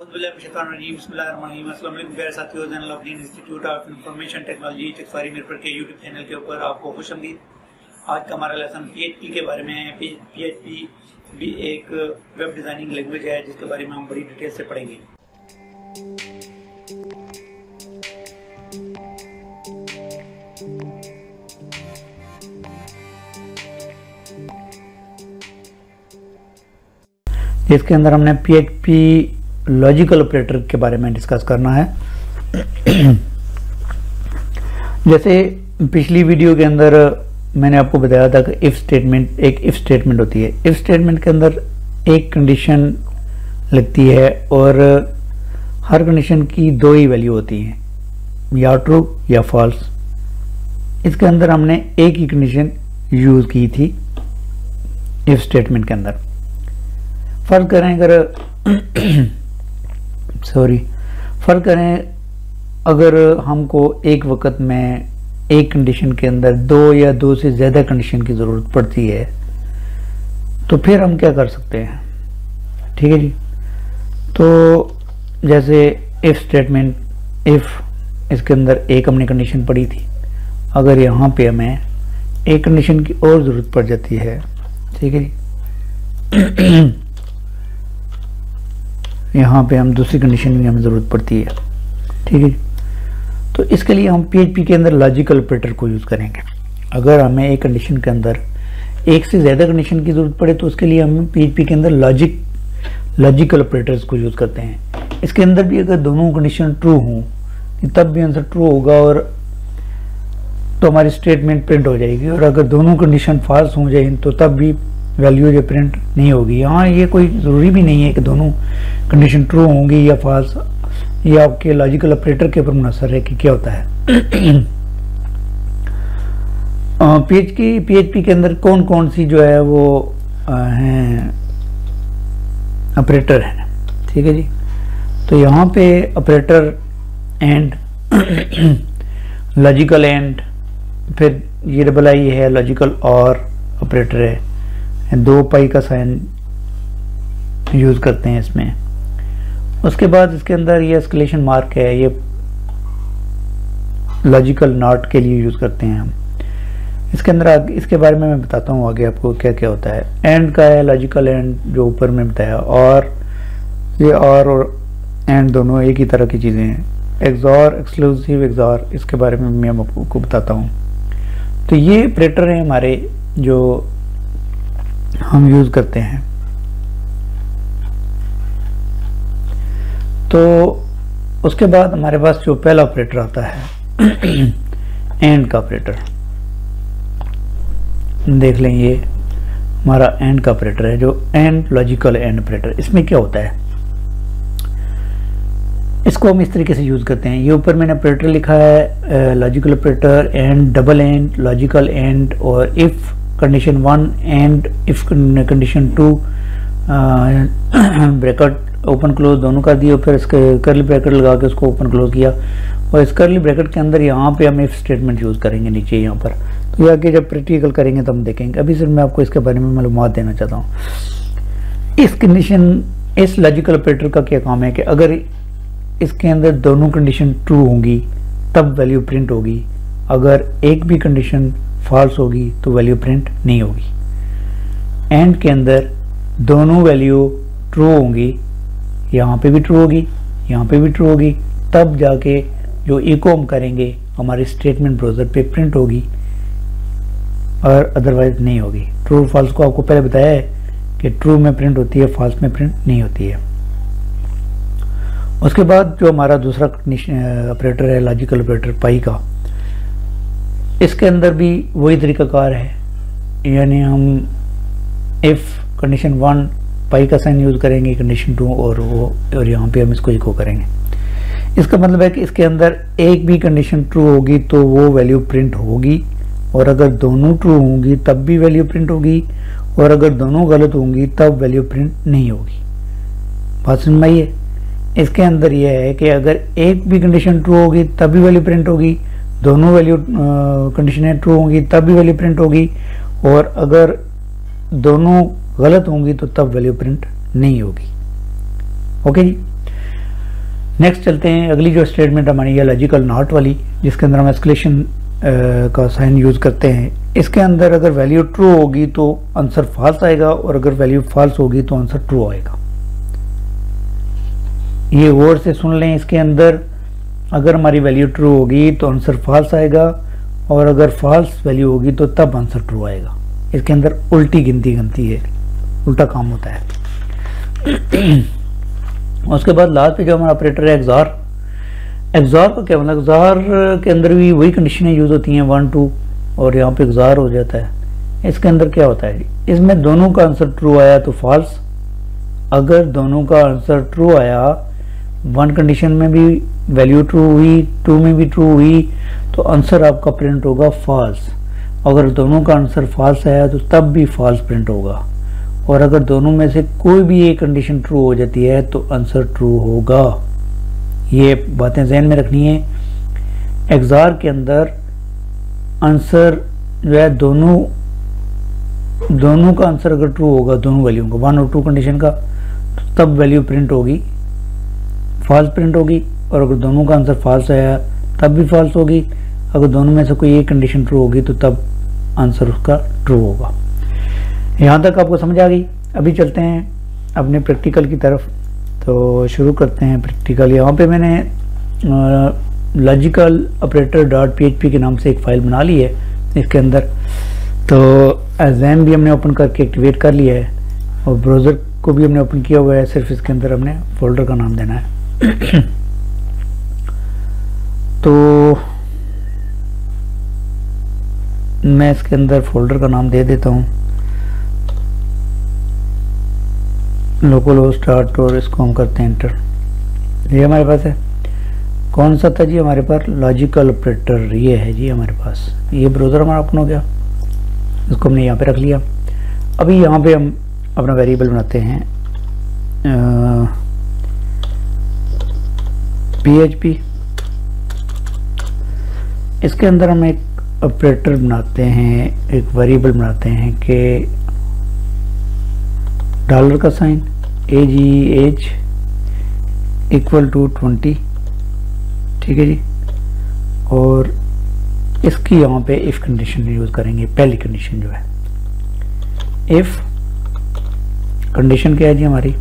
साथियों, institute of information technology टेक्सवारी मीरपुर के यूट्यूब चैनल के ऊपर आपको खुशामदीद। आज का हमारा लेसन PHP के बारे में है। PHP भी एक वेब डिज़ाइनिंग लैंग्वेज है जिसके बारे में हम बड़ी डिटेल से पढ़ेंगे। इसके अंदर हमने PHP लॉजिकल ऑपरेटर के बारे में डिस्कस करना है। जैसे पिछली वीडियो के अंदर मैंने आपको बताया था कि इफ स्टेटमेंट एक इफ स्टेटमेंट होती है। इफ स्टेटमेंट के अंदर एक कंडीशन लगती है और हर कंडीशन की दो ही वैल्यू होती हैं, या ट्रू या फॉल्स। इसके अंदर हमने एक ही कंडीशन यूज की थी इफ स्टेटमेंट के अंदर। फर्ज करें अगर हमको एक वक्त में एक कंडीशन के अंदर दो या दो से ज़्यादा कंडीशन की ज़रूरत पड़ती है तो फिर हम क्या कर सकते हैं। ठीक है जी। तो जैसे इफ स्टेटमेंट, इफ इसके अंदर एक हमने कंडीशन पड़ी थी, अगर यहाँ पे हमें एक कंडीशन की और ज़रूरत पड़ जाती है, ठीक है जी, यहाँ पे हम दूसरी कंडीशन की हमें ज़रूरत पड़ती है, ठीक है। तो इसके लिए हम PHP के अंदर लॉजिकल ऑपरेटर को यूज़ करेंगे। अगर हमें एक कंडीशन के अंदर एक से ज़्यादा कंडीशन की ज़रूरत पड़े तो उसके लिए हम PHP के अंदर लॉजिकल ऑपरेटर्स को यूज़ करते हैं। इसके अंदर भी अगर दोनों कंडीशन ट्रू हों तब भी आंसर ट्रू होगा और तो हमारी स्टेटमेंट प्रिंट हो जाएगी, और अगर दोनों कंडीशन फॉल्स हो जाए तो तब भी वैल्यू जो प्रिंट नहीं होगी। यहाँ ये कोई ज़रूरी भी नहीं है कि दोनों कंडीशन ट्रू होंगी या फॉल्स। ये आपके लॉजिकल ऑपरेटर के ऊपर मुनसर है कि क्या होता है। PHP के अंदर कौन कौन सी जो है वो हैं ऑपरेटर हैं, ठीक है जी। तो यहाँ पे ऑपरेटर एंड, लॉजिकल एंड, फिर ये डबल आई है लॉजिकल और ऑपरेटर है, दो पाई का साइन यूज करते हैं इसमें। उसके बाद इसके अंदर ये एस्केलेशन मार्क है, ये लॉजिकल नॉट के लिए यूज करते हैं हम। इसके अंदर इसके बारे में मैं बताता हूँ आगे आपको क्या क्या होता है। एंड का है लॉजिकल एंड जो ऊपर में बताया, और ये और एंड दोनों एक ही तरह की चीज़ें हैं। एक्सॉर, एक्सक्लूसिव एक्सॉर, इसके बारे में मैं आपको बताता हूँ। तो ये ऑपरेटर हैं हमारे जो हम यूज करते हैं। तो उसके बाद हमारे पास जो पहला ऑपरेटर आता है एंड का ऑपरेटर, देख लें ये हमारा एंड का ऑपरेटर है, जो एंड लॉजिकल एंड ऑपरेटर। इसमें क्या होता है, इसको हम इस तरीके से यूज करते हैं। ये ऊपर मैंने ऑपरेटर लिखा है, logical operator and, double and, logical and, और if condition 1 and if condition 2, bracket open close दोनों कर दिए, फिर इसके करली ब्रैकेट लगा के उसको ओपन क्लोज किया, और इस करली ब्रैकेट के अंदर यहाँ पे हम इफ स्टेटमेंट यूज़ करेंगे नीचे यहाँ पर। तो ये आगे जब प्रैक्टिकल करेंगे तो हम देखेंगे। अभी सिर्फ मैं आपको इसके बारे में मालूमात देना चाहता हूँ। इस लॉजिकल ऑपरेटर का क्या काम है कि अगर इसके अंदर दोनों कंडीशन ट्रू होंगी तब वैल्यू प्रिंट होगी, अगर एक भी कंडीशन फॉल्स होगी तो वैल्यू प्रिंट नहीं होगी। एंड के अंदर दोनों वैल्यू ट्रू होंगी, यहाँ पे भी ट्रू होगी, यहाँ पे भी ट्रू होगी, तब जाके जो इको हम करेंगे हमारी स्टेटमेंट ब्राउज़र पे प्रिंट होगी, और अदरवाइज नहीं होगी। ट्रू फॉल्स को आपको पहले बताया है कि ट्रू में प्रिंट होती है, फॉल्स में प्रिंट नहीं होती है। उसके बाद जो हमारा दूसरा ऑपरेटर है लॉजिकल ऑपरेटर पाई का, इसके अंदर भी वही तरीकाकार है, यानी हम इफ कंडीशन 1 पाई का साइन यूज करेंगे, कंडीशन 2 और यहाँ पे हम इसको इको करेंगे। इसका मतलब है कि इसके अंदर एक भी कंडीशन ट्रू होगी तो वो वैल्यू प्रिंट होगी, और अगर दोनों ट्रू होंगी तब भी वैल्यू प्रिंट होगी, और अगर दोनों गलत होंगी तब वैल्यू प्रिंट नहीं होगी। बात समझ में आई है। इसके अंदर यह है कि अगर एक भी कंडीशन ट्रू होगी तब भी वैल्यू प्रिंट होगी, दोनों वैल्यू कंडीशनें ट्रू होंगी तब भी वैल्यू प्रिंट होगी, और अगर दोनों गलत होंगी तो तब वैल्यू प्रिंट नहीं होगी। ओके जी। नेक्स्ट चलते हैं, अगली जो स्टेटमेंट हमारी है लॉजिकल नॉट वाली, जिसके अंदर हम एस्केलेशन का साइन यूज़ करते हैं। इसके अंदर अगर वैल्यू ट्रू होगी तो आंसर फॉल्स आएगा, और अगर वैल्यू फॉल्स होगी तो आंसर ट्रू आएगा। ये गौर से सुन लें, इसके अंदर अगर हमारी वैल्यू ट्रू होगी तो आंसर फॉल्स आएगा, और अगर फॉल्स वैल्यू होगी तो तब आंसर ट्रू आएगा। इसके अंदर उल्टी गिनती है, उल्टा काम होता है। उसके बाद लास्ट पे जो हमारा ऑपरेटर है एक्सॉर। एक्सॉर का क्या मतलब, एक्सॉर के अंदर भी वही कंडीशनें यूज़ होती हैं 1 2, और यहाँ पे एक्सॉर हो जाता है। इसके अंदर क्या होता है, इसमें दोनों का आंसर ट्रू आया तो फॉल्स, अगर दोनों का आंसर ट्रू आया, 1 कंडीशन में भी वैल्यू ट्रू हुई, 2 में भी ट्रू हुई, तो आंसर आपका प्रिंट होगा फॉल्स। अगर दोनों का आंसर फॉल्स आया तो तब भी फॉल्स प्रिंट होगा, और अगर दोनों में से कोई भी एक कंडीशन ट्रू हो जाती है तो आंसर ट्रू होगा। ये बातें ज़हन में रखनी है। एक्सॉर के अंदर आंसर जो है दोनों का आंसर अगर ट्रू होगा, दोनों वैल्यू का 1 और 2 कंडीशन का, तो तब वैल्यू प्रिंट होगी, फॉल्स प्रिंट होगी, और अगर दोनों का आंसर फॉल्स आया तब भी फॉल्स होगी। अगर दोनों में से कोई एक कंडीशन ट्रू होगी तो तब आंसर उसका ट्रू होगा। यहाँ तक आपको समझ आ गई। अभी चलते हैं अपने प्रैक्टिकल की तरफ, तो शुरू करते हैं प्रैक्टिकल। यहाँ पे मैंने लॉजिकल ऑपरेटर .php के नाम से एक फ़ाइल बना ली है इसके अंदर, तो एज़ैम भी हमने ओपन करके एक्टिवेट कर लिया है, और ब्राउज़र को भी हमने ओपन किया हुआ है, सिर्फ इसके अंदर हमने फोल्डर का नाम देना है। तो मैं इसके अंदर फोल्डर का नाम दे देता हूँ लोकल होस्ट डॉट, और इसको हम करते हैं एंटर। ये हमारे पास है, कौन सा था जी हमारे पास, लॉजिकल ऑपरेटर, ये है जी हमारे पास। ये ब्राउज़र हमारा ओपन हो गया, इसको हमने यहाँ पे रख लिया। अभी यहाँ पे हम अपना वेरिएबल बनाते हैं PHP। इसके अंदर हम एक ऑपरेटर बनाते हैं, एक वेरिएबल बनाते हैं कि डॉलर का साइन एज इक्वल टू 20, ठीक है जी। और इसकी यहाँ पे इफ़ कंडीशन यूज़ करेंगे। पहली कंडीशन जो है, इफ़ कंडीशन क्या है जी हमारी,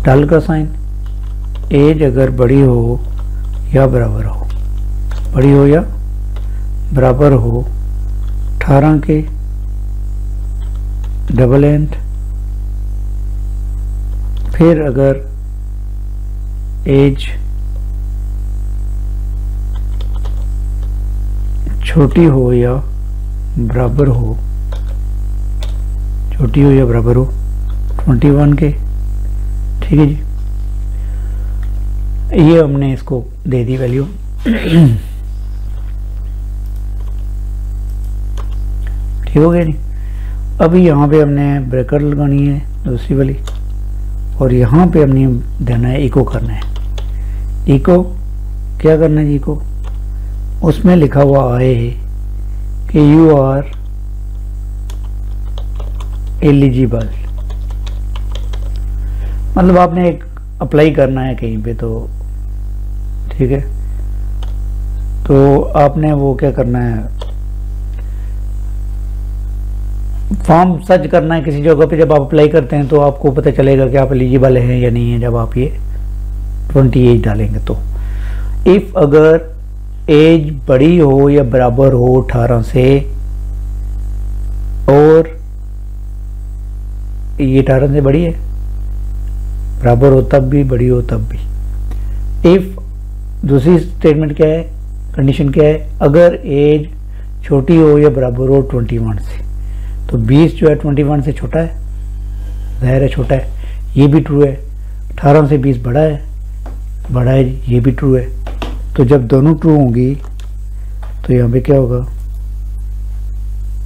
डॉलर का साइन एज अगर बड़ी हो या बराबर हो, बड़ी हो या बराबर हो 18 के डबल एंड, फिर अगर एज छोटी हो या बराबर हो, छोटी हो या बराबर हो 21 के, ठीक है जी। ये हमने इसको दे दी वैल्यू। ठीक हो गया नहीं। अभी यहाँ पे हमने ब्रैकेट लगानी है दूसरी वाली, और यहाँ पे हमने देना है इको करना है। इको क्या करना है जी, इको उसमें लिखा हुआ आए कि यू आर एलिजिबल, मतलब आपने एक अप्लाई करना है कहीं पे, तो ठीक है। तो आपने वो क्या करना है, फॉर्म सर्च करना है किसी जगह पे। जब आप अप्लाई करते हैं तो आपको पता चलेगा कि आप एलिजिबल हैं या नहीं है, जब आप ये 28 डालेंगे तो। इफ़ अगर एज बड़ी हो या बराबर हो 18 से, और ये 18 से बड़ी है, बराबर हो तब भी, बड़ी हो तब भी। इफ़ दूसरी स्टेटमेंट क्या है, कंडीशन क्या है, अगर एज छोटी हो या बराबर हो 21 से, तो 20 जो है 21 से छोटा है, ज़ाहिर है छोटा है, ये भी ट्रू है। 18 से 20 बड़ा है, ये भी ट्रू है। तो जब दोनों ट्रू होंगी तो यहाँ पे क्या होगा,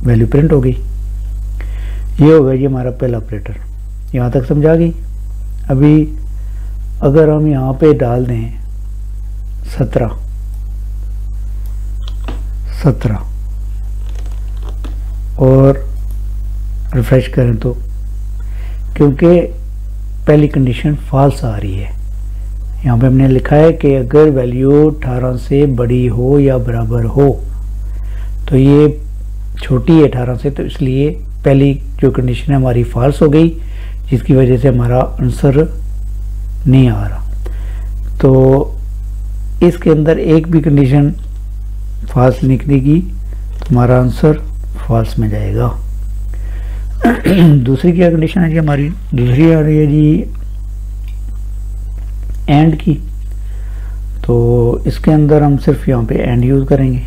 वैल्यू प्रिंट होगी। ये होगा ये हमारा पहला ऑपरेटर। यहाँ तक समझा गई। अभी अगर हम यहाँ पे डाल दें 17 और रिफ्रेश करें तो, क्योंकि पहली कंडीशन फॉल्स आ रही है, यहाँ पे हमने लिखा है कि अगर वैल्यू 18 से बड़ी हो या बराबर हो, तो ये छोटी है 18 से, तो इसलिए पहली जो कंडीशन है हमारी फॉल्स हो गई, जिसकी वजह से हमारा आंसर नहीं आ रहा। तो इसके अंदर एक भी कंडीशन फॉल्स निकलेगी तो हमारा आंसर फॉल्स में जाएगा। दूसरी क्या कंडीशन है जी हमारी? दूसरी आ रही है जी एंड की। तो इसके अंदर हम सिर्फ यहाँ पे एंड यूज करेंगे।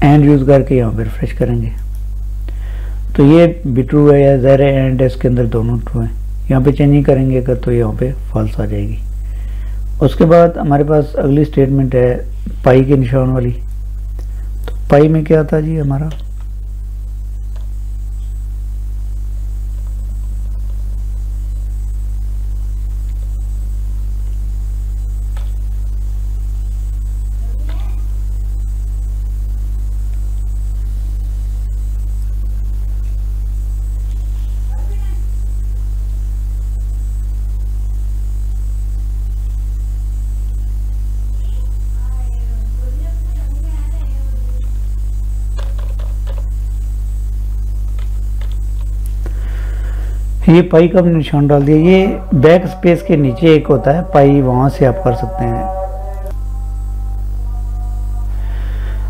एंड यूज करके यहाँ पे रिफ्रेश करेंगे तो ये भी ट्रू है या ज़ाहिर है एंड है, इसके अंदर दोनों ट्रू हैं। यहाँ पे चेंज नहीं करेंगे अगर तो यहाँ पे फॉल्स आ जाएगी। उसके बाद हमारे पास अगली स्टेटमेंट है पाई के निशान वाली। तो पाई में क्या था जी हमारा? ये पाई का निशान डाल दिया। ये बैक स्पेस के नीचे एक होता है पाई, वहां से आप कर सकते हैं।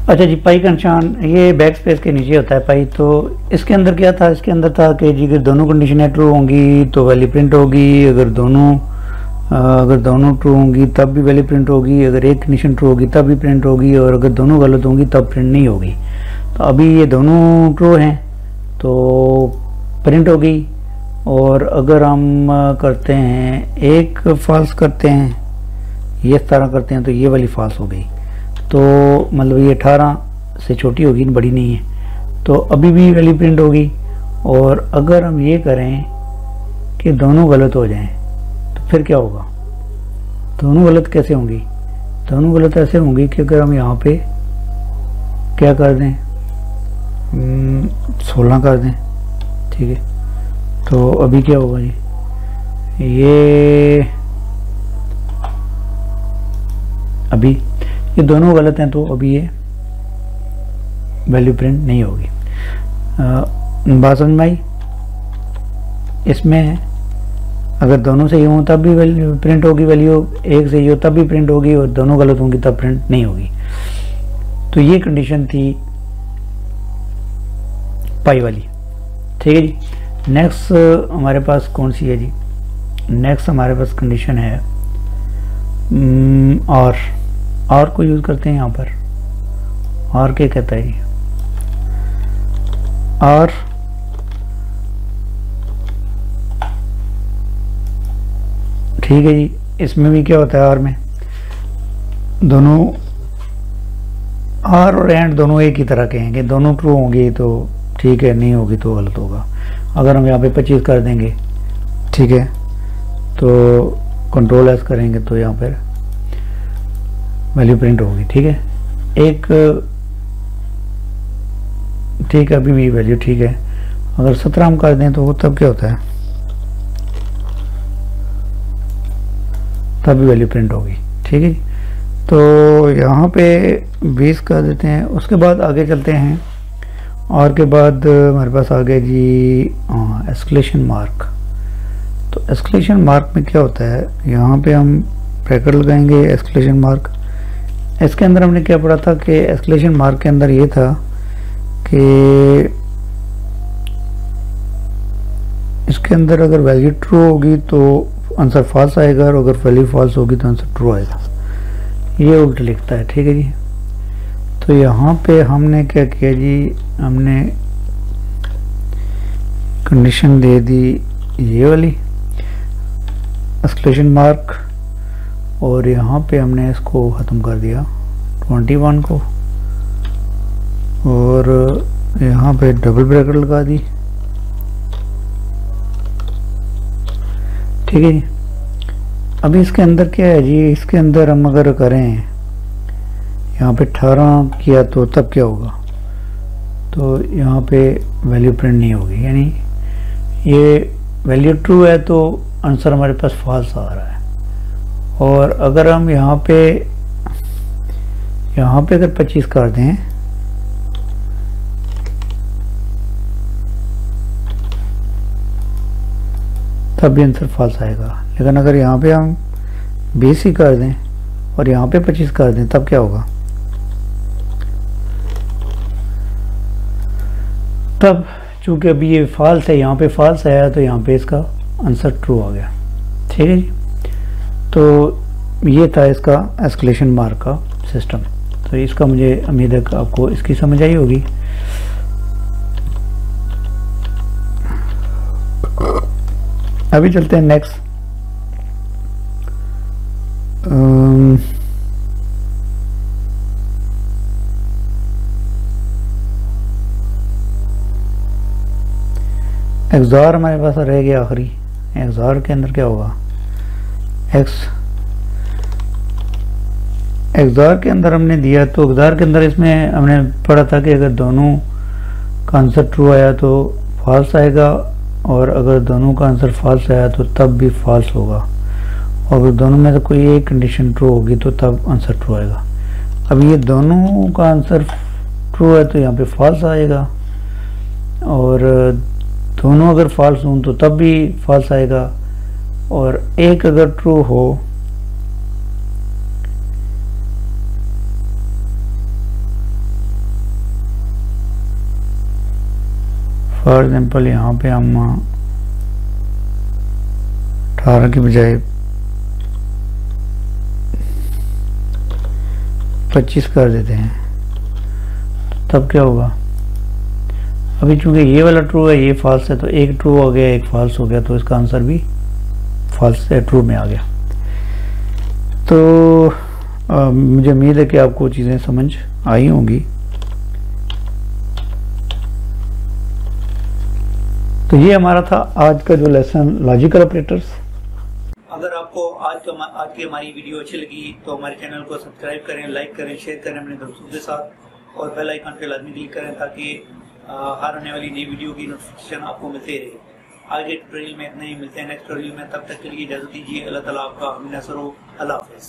अच्छा जी, पाई का निशान ये बैक स्पेस के नीचे होता है पाई। तो इसके अंदर क्या था? इसके अंदर था कि जी अगर दोनों कंडीशनें ट्रू होंगी तो वैल्यू प्रिंट होगी, अगर दोनों ट्रू होंगी तब भी वैल्यू प्रिंट होगी, अगर एक कंडीशन ट्रू होगी तब भी प्रिंट होगी, और अगर दोनों गलत होंगी तब प्रिंट नहीं होगी। तो अभी ये दोनों ट्रू हैं तो प्रिंट होगी, और अगर हम करते हैं एक फॉल्स करते हैं, ये इस तरह करते हैं तो ये वाली फॉल्स हो गई। तो मतलब ये 18 से छोटी होगी, बड़ी नहीं है, तो अभी भी वैल्यू प्रिंट होगी। और अगर हम ये करें कि दोनों गलत हो जाएं तो फिर क्या होगा? दोनों गलत कैसे होंगी? दोनों गलत ऐसे होंगी कि अगर हम यहाँ पे क्या कर दें, 16 कर दें, ठीक है, तो अभी क्या होगा जी? अभी ये दोनों गलत हैं तो अभी ये वैल्यू प्रिंट नहीं होगी। बात समझ में आई? इसमें अगर दोनों सही हों तब भी वैल्यू प्रिंट होगी, वैल्यू एक सही हो तब भी प्रिंट होगी, और दोनों गलत होंगी तब प्रिंट नहीं होगी। तो ये कंडीशन थी पाई वाली, ठीक है जी। नेक्स्ट हमारे पास कौन सी है जी? नेक्स्ट हमारे पास कंडीशन है और को यूज करते हैं यहाँ पर। और क्या कहता है जी? और ठीक है जी। इसमें भी क्या होता है? और में दोनों और एंड दोनों एक ही तरह के हैं, दोनों ट्रू होंगी तो ठीक है, नहीं होगी तो गलत होगा। अगर हम यहाँ पे 25 कर देंगे, ठीक है, तो कंट्रोल एस करेंगे तो यहाँ पर वैल्यू प्रिंट होगी, ठीक है। एक ठीक है, अभी भी वैल्यू ठीक है। अगर 17 हम कर दें तो वो तब क्या होता है? तब भी वैल्यू प्रिंट होगी, ठीक है। तो यहाँ पे 20 कर देते हैं। उसके बाद आगे चलते हैं, और के बाद हमारे पास आ गया जी एस्केलेशन मार्क। तो एस्केलेशन मार्क में क्या होता है? यहाँ पे हम ब्रैकेट लगाएंगे एस्केलेशन मार्क। इसके अंदर हमने क्या पढ़ा था कि एस्केलेशन मार्क के अंदर ये था कि इसके अंदर अगर वैल्यू ट्रू होगी तो आंसर फॉल्स आएगा, और अगर वैल्यू फॉल्स होगी तो आंसर ट्रू आएगा। ये उल्टा लिखता है, ठीक है जी। तो यहाँ पे हमने क्या किया जी? हमने कंडीशन दे दी ये वाली एस्केलेशन मार्क, और यहाँ पे हमने इसको ख़त्म कर दिया 21 को, और यहाँ पे डबल ब्रैकेट लगा दी, ठीक है जी। अभी इसके अंदर क्या है जी? इसके अंदर हम अगर करें यहाँ पे 18 किया तो तब क्या होगा? तो यहाँ पे वैल्यू प्रिंट नहीं होगी, यानी ये वैल्यू ट्रू है तो आंसर हमारे पास फॉल्स आ रहा है। और अगर हम यहाँ पे अगर 25 कर दें तब भी आंसर फॉल्स आएगा। लेकिन अगर यहाँ पे हम 20 ही कर दें और यहाँ पे 25 कर दें तब क्या होगा? तब चूंकि अभी ये फॉल्स है, यहाँ पे फॉल्स आया तो यहाँ पे इसका आंसर ट्रू आ गया। ठीक है जी। तो ये था इसका एस्केलेशन मार्क का सिस्टम। तो इसका मुझे उम्मीद है कि आपको इसकी समझ आई होगी। अभी चलते हैं नेक्स्ट। एक्सआर हमारे पास रह गया आखिरी। एक्सआर के अंदर क्या होगा? एक्सआर के अंदर हमने दिया, तो एक्सआर के अंदर इसमें हमने पढ़ा था कि अगर दोनों का आंसर ट्रू आया तो फॉल्स आएगा, और अगर दोनों का आंसर फॉल्स आया तो तब भी फॉल्स होगा, और अगर दोनों में से कोई एक कंडीशन ट्रू होगी तो तब आंसर ट्रू आएगा। अब ये दोनों का आंसर ट्रू है तो यहाँ पे फॉल्स आएगा, और दोनों अगर फॉल्स हों तो तब भी फॉल्स आएगा, और एक अगर ट्रू हो फॉर एग्जाम्पल यहाँ पे हम 18 की बजाय 25 कर देते हैं, तब क्या होगा? अभी चूंकि ये वाला ट्रू है, ये फॉल्स है, तो एक ट्रू हो गया एक फॉल्स हो गया, तो इसका आंसर भी फॉल्स से ट्रू में आ गया। तो मुझे उम्मीद है कि आपको चीज़ें समझ आई होंगी। तो ये हमारा था आज का जो लेसन लॉजिकल ऑपरेटर्स। अगर आपको आज की हमारी वीडियो अच्छी लगी तो हमारे चैनल को सब्सक्राइब करें, लाइक करें, शेयर करें अपने दोस्तों के साथ, और बेल आइकन पे लाजमी क्लिक करें ताकि हर आने वाली नई वीडियो की नोटिफिकेशन आपको मिलती रहे। आज के ट्यूटोरियल में इतना ही, मिलते हैं नेक्स्ट ट्यूटोरियल में। तब तक के लिए इजाजत दीजिए। अल्लाह ताला आपका हमेशा हो। अल्लाह हाफिज़।